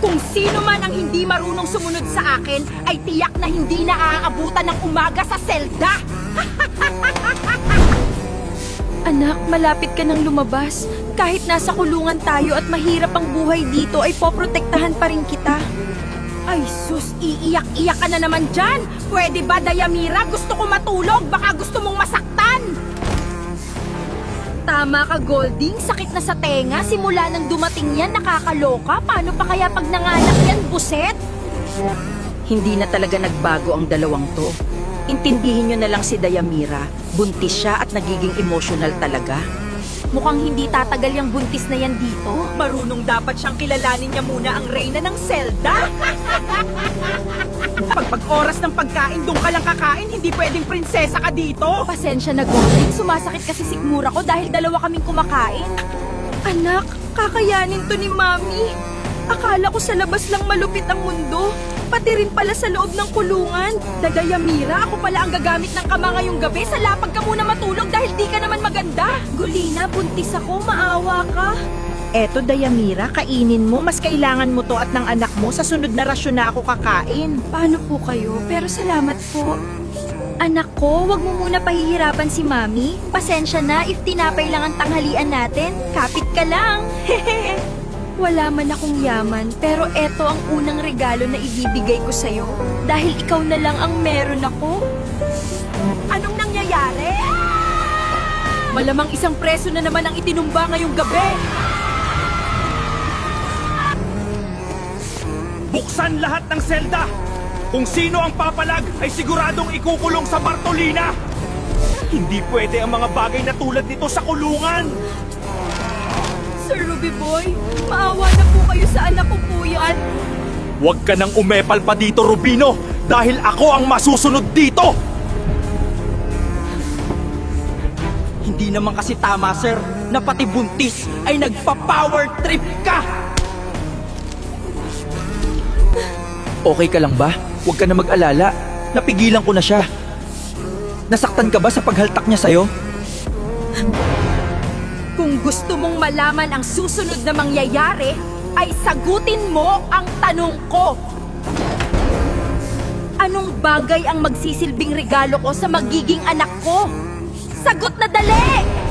Kung sino man ang hindi marunong sumunod sa akin, ay tiyak na hindi na aaabutan ng umaga sa selda! Anak, malapit ka nang lumabas. Kahit nasa kulungan tayo at mahirap ang buhay dito, ay poprotektahan pa rin kita. Ay sus, iiyak-iyak ka na naman dyan! Pwede ba, Dayamira? Gusto ko matulog, baka gusto mong masaktan! Tama ka, Golding. Sakit na sa tenga. Simula nang dumating yan, nakakaloka. Paano pa kaya pag nanganak yan, buset? Hindi na talaga nagbago ang dalawang to. Intindihin nyo na lang si Dayamira. Buntis siya at nagiging emotional talaga. Mukhang hindi tatagal yung buntis na yan dito. Marunong dapat siyang kilalanin niya muna ang reyna ng selda. Pag oras ng pagkain, doon ka lang kakain. Hindi pwedeng prinsesa ka dito. Pasensya na, Golding. Sumasakit kasi sikmura ko dahil dalawa kaming kumakain. Anak, kakayanin to ni Mami. Akala ko sa labas lang malupit ang mundo. Pati rin pala sa loob ng kulungan. Dayamira, ako pala ang gagamit ng kama ngayong gabi. Sa lapag ka muna matulog dahil di ka naman maganda. Gulina, buntis ako. Maawa ka. Eto, Dayamira, kainin mo. Mas kailangan mo to at ng anak mo. Sa sunod na rasyon na ako kakain. Paano po kayo? Pero salamat po. Anak ko, wag mo muna pahihirapan si Mami. Pasensya na if tinapay lang ang tanghalian natin. Kapit ka lang. Wala man akong yaman, pero eto ang unang regalo na ibibigay ko sa'yo. Dahil ikaw na lang ang meron ako. Anong nangyayari? Malamang isang preso na naman ang itinumba ngayong gabi. Buksan lahat ng selda! Kung sino ang papalag ay siguradong ikukulong sa Bartolina! Hindi pwede ang mga bagay na tulad nito sa kulungan! Sir Ruby Boy, maawa na po kayo sa anak ko po yan. Huwag ka nang umepal pa dito, Rubino! Dahil ako ang masusunod dito! Hindi naman kasi tama, sir, na pati buntis ay nagpa-power trip ka! Okay ka lang ba? Huwag ka na mag-alala. Napigilan ko na siya. Nasaktan ka ba sa paghaltak niya sa'yo? Kung gusto mong malaman ang susunod na mangyayari, ay sagutin mo ang tanong ko. Anong bagay ang magsisilbing regalo ko sa magiging anak ko? Sagot na dali!